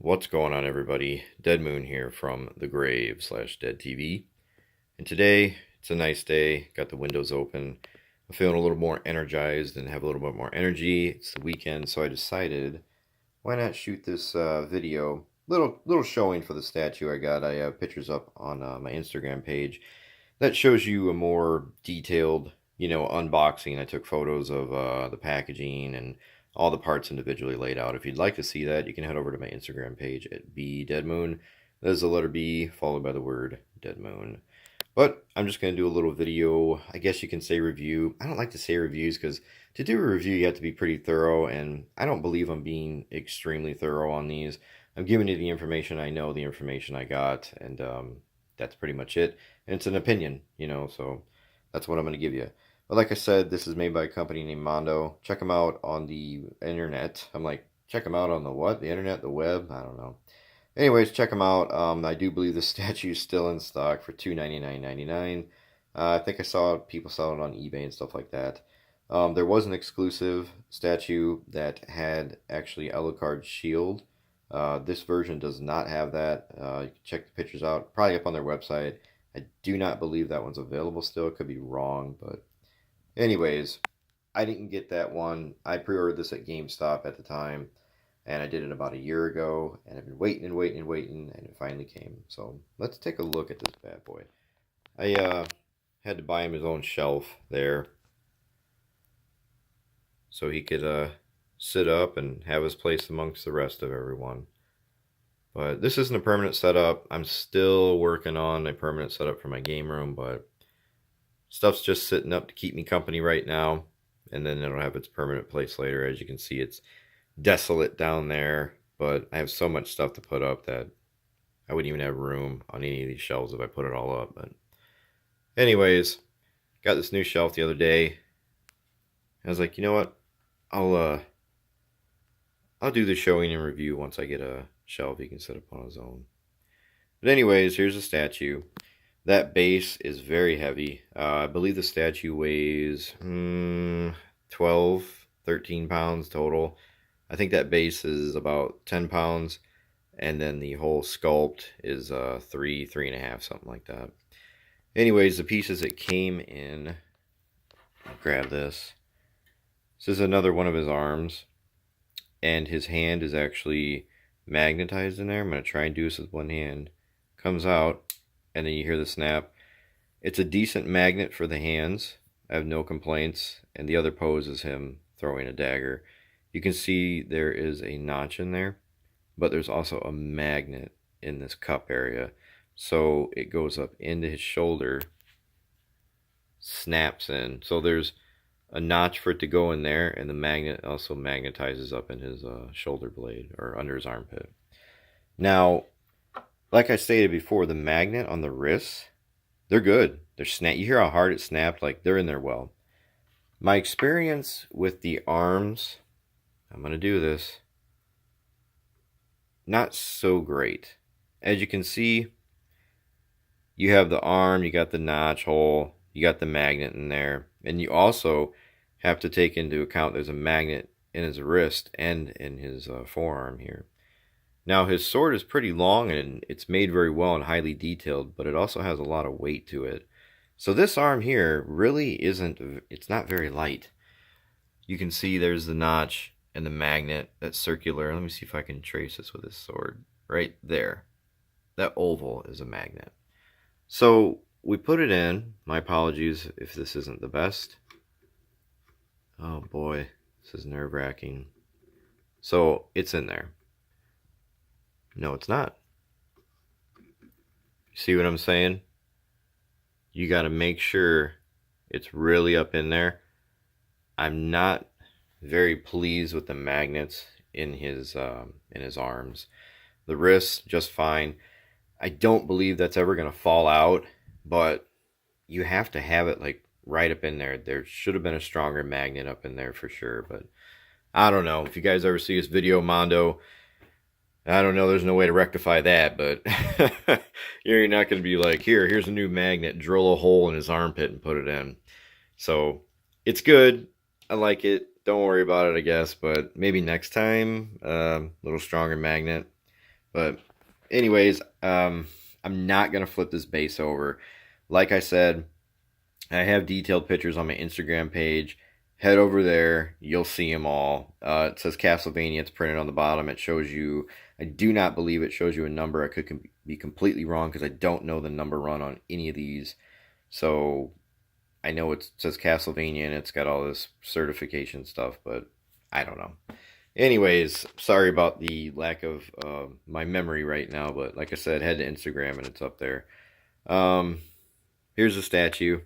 What's going on, everybody? Dead Moon here from the grave slash dead TV. And today, it's a nice day. Got the windows open. I'm feeling a little more energized and have a little bit more energy. It's the weekend, so I decided, why not shoot this video? Little showing for the statue I got. I have pictures up on my Instagram page that shows you a more detailed, unboxing. I took photos of the packaging and all the parts individually laid out. If you'd like to see that, you can head over to my Instagram page at bdeadmoon. There's the letter B followed by the word dead moon. But I'm just going to do a little video, I guess you can say review. I don't like to say reviews because to do a review you have to be pretty thorough, and I don't believe I'm being extremely thorough on these. I'm giving you the information I know, the information I got, and that's pretty much it. And it's an opinion, so that's what I'm going to give you. But like I said, this is made by a company named Mondo. Check them out on the internet. I'm like, check them out on the what? The internet, the web? I don't know. Anyways, check them out. I do believe the statue is still in stock for $299.99. I think I saw people selling it on eBay and stuff like that. There was an exclusive statue that had actually Alucard's shield. This version does not have that. You can check the pictures out, probably up on their website. I do not believe that one's available still. It could be wrong, but anyways, I didn't get that one. I pre-ordered this at GameStop at the time, and I did it about a year ago, and I've been waiting and waiting and waiting, and it finally came. So let's take a look at this bad boy. I had to buy him his own shelf there so he could sit up and have his place amongst the rest of everyone. But this isn't a permanent setup. I'm still working on a permanent setup for my game room, but stuff's just sitting up to keep me company right now, and then it'll have its permanent place later. As you can see, it's desolate down there, but I have so much stuff to put up that I wouldn't even have room on any of these shelves if I put it all up. But anyways, got this new shelf the other day. I was like, you know what? I'll do the showing and review once I get a shelf he can set up on his own. But anyways, here's a statue. That base is very heavy. I believe the statue weighs 12, 13 pounds total. I think that base is about 10 pounds, and then the whole sculpt is 3.5, something like that. Anyways, the pieces it came in, I'll grab this. This is another one of his arms, and his hand is actually magnetized in there. I'm going to try and do this with one hand. Comes out, and then you hear the snap. It's a decent magnet for the hands. I have no complaints. And the other pose is him throwing a dagger. You can see there is a notch in there, but there's also a magnet in this cup area. So it goes up into his shoulder, snaps in. So there's a notch for it to go in there, and the magnet also magnetizes up in his shoulder blade or under his armpit. Now, like I stated before, the magnet on the wrists, they're good. They're snap. You hear how hard it snapped? Like, they're in there well. My experience with the arms, I'm going to do this, not so great. As you can see, you have the arm, you got the notch hole, you got the magnet in there, and you also have to take into account there's a magnet in his wrist and in his forearm here. Now, his sword is pretty long, and it's made very well and highly detailed, but it also has a lot of weight to it. So this arm here really isn't, it's not very light. You can see there's the notch and the magnet that's circular. Let me see if I can trace this with this sword. Right there. That oval is a magnet. So we put it in. My apologies if this isn't the best. Oh boy, this is nerve-wracking. So it's in there. No, it's not. See what I'm saying? You got to make sure it's really up in there. I'm not very pleased with the magnets in his arms. The wrists, just fine. I don't believe that's ever going to fall out, but you have to have it like right up in there. There should have been a stronger magnet up in there for sure, but I don't know. If you guys ever see this video, Mondo, I don't know, there's no way to rectify that, but you're not going to be like, here's a new magnet, drill a hole in his armpit and put it in. So, it's good. I like it. Don't worry about it, I guess, but maybe next time, a little stronger magnet. But anyways, I'm not gonna flip this base over. Like I said, I have detailed pictures on my Instagram page. Head over there, you'll see them all. It says Castlevania. It's printed on the bottom. It shows you. I do not believe it shows you a number. I could be completely wrong because I don't know the number run on any of these. So I know it says Castlevania and it's got all this certification stuff, but I don't know. Anyways, sorry about the lack of my memory right now, but like I said, head to Instagram and it's up there. Um, Here's the statue.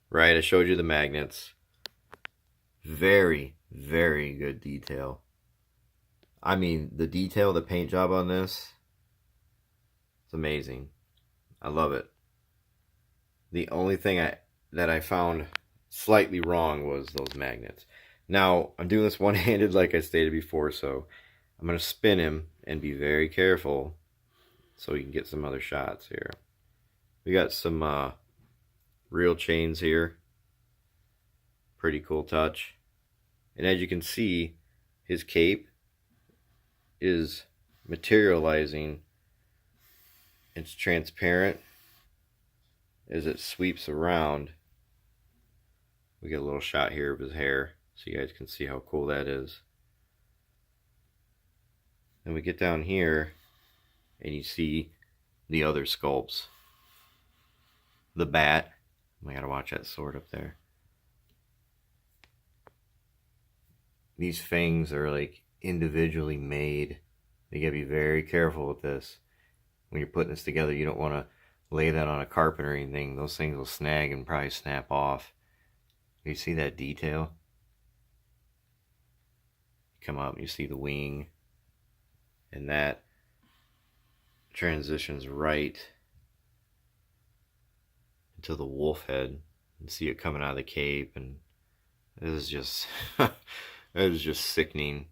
Right, I showed you the magnets. Very, very good detail. I mean, the detail, the paint job on this, it's amazing. I love it. The only thing that I found slightly wrong was those magnets. Now, I'm doing this one-handed like I stated before, so I'm going to spin him and be very careful so we can get some other shots here. We got some real chains here. Pretty cool touch. And as you can see, his cape is materializing. It's transparent as it sweeps around. We get a little shot here of his hair so you guys can see how cool that is. Then we get down here and you see the other sculpts. The bat. I gotta watch that sword up there. These fangs are like individually made. You gotta be very careful with this. When you're putting this together, you don't want to lay that on a carpet or anything. Those things will snag and probably snap off. You see that detail? Come up, you see the wing, and that transitions right into the wolf head. You see it coming out of the cape, and this is just it is just sickening.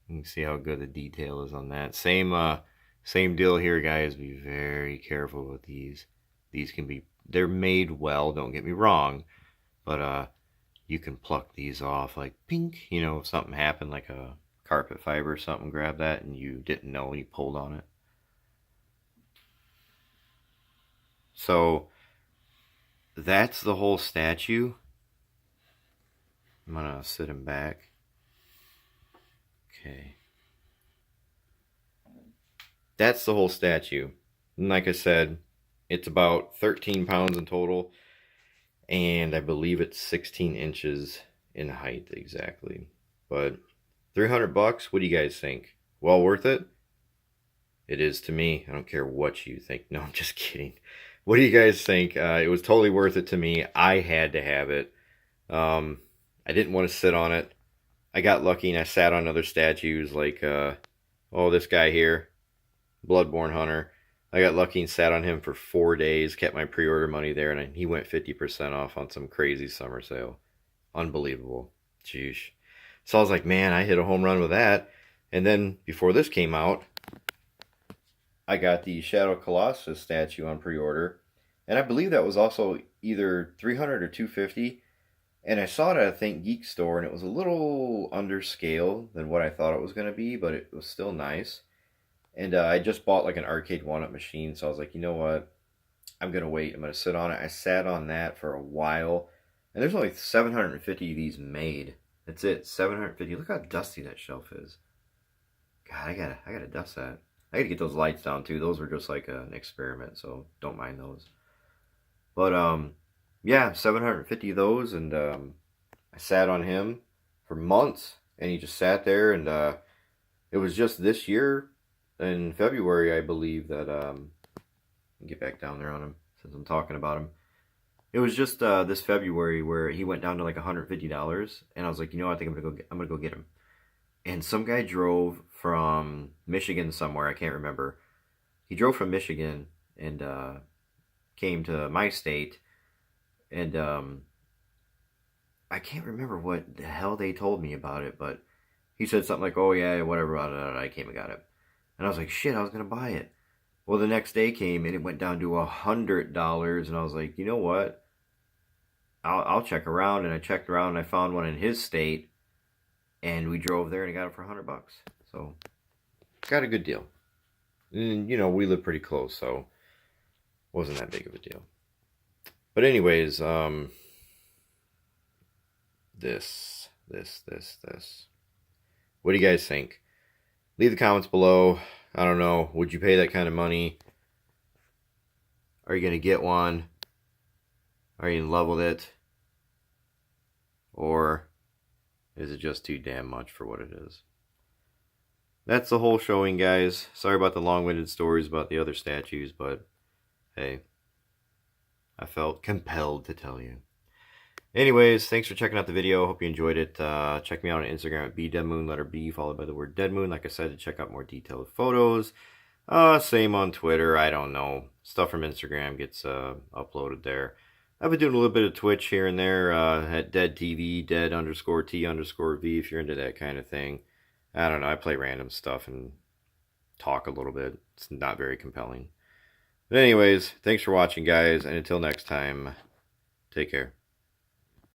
You can see how good the detail is on that. Same deal here, guys. Be very careful with these. These can be, they're made well, don't get me wrong, but you can pluck these off like pink. You know, if something happened, like a carpet fiber or something, grab that and you didn't know and you pulled on it. So that's the whole statue. I'm gonna sit him back. Okay. That's the whole statue. And like I said, it's about 13 pounds in total. And I believe it's 16 inches in height exactly. But $300, what do you guys think? Well worth it? It is to me. I don't care what you think. No, I'm just kidding. What do you guys think? It was totally worth it to me. I had to have it. I didn't want to sit on it. I got lucky and I sat on other statues like, this guy here, Bloodborne Hunter. I got lucky and sat on him for 4 days, kept my pre-order money there, and he went 50% off on some crazy summer sale. Unbelievable. Jeez. So I was like, man, I hit a home run with that. And then before this came out, I got the Shadow Colossus statue on pre-order. And I believe that was also either 300 or 250. And I saw it at a Think Geek store, and it was a little under scale than what I thought it was going to be, but it was still nice. And I just bought like an arcade one-up machine, so I was like, you know what? I'm going to wait. I'm going to sit on it. I sat on that for a while, and there's only 750 of these made. That's it, 750. Look how dusty that shelf is. God, I gotta dust that. I gotta get those lights down too. Those were just like an experiment, so don't mind those. But yeah, 750 of those, and I sat on him for months, and he just sat there, and it was just this year in February, I believe, that get back down there on him since I'm talking about him. It was just this February where he went down to like $150, and I was like, you know what, I think I'm gonna go get him. And some guy drove from Michigan somewhere, I can't remember. He drove from Michigan and came to my state, and I can't remember what the hell they told me about it, but he said something like, oh yeah, whatever, I came and got it. And I was like, shit, I was going to buy it. Well, the next day came and it went down to $100, and I was like, you know what? I'll check around, and I checked around, and I found one in his state, and we drove there and I got it for $100. So got a good deal. And, you know, we live pretty close, so wasn't that big of a deal. But anyways, this. What do you guys think? Leave the comments below. I don't know. Would you pay that kind of money? Are you going to get one? Are you in love with it? Or is it just too damn much for what it is? That's the whole showing, guys. Sorry about the long-winded stories about the other statues, but hey, I felt compelled to tell you. Anyways, thanks for checking out the video. Hope you enjoyed it. Check me out on Instagram at bdeadmoon, letter B, followed by the word deadmoon. Like I said, to check out more detailed photos. Same on Twitter. I don't know. Stuff from Instagram gets uploaded there. I've been doing a little bit of Twitch here and there at Dead TV, dead_T_V if you're into that kind of thing. I don't know. I play random stuff and talk a little bit. It's not very compelling. But anyways, thanks for watching, guys. And until next time, take care.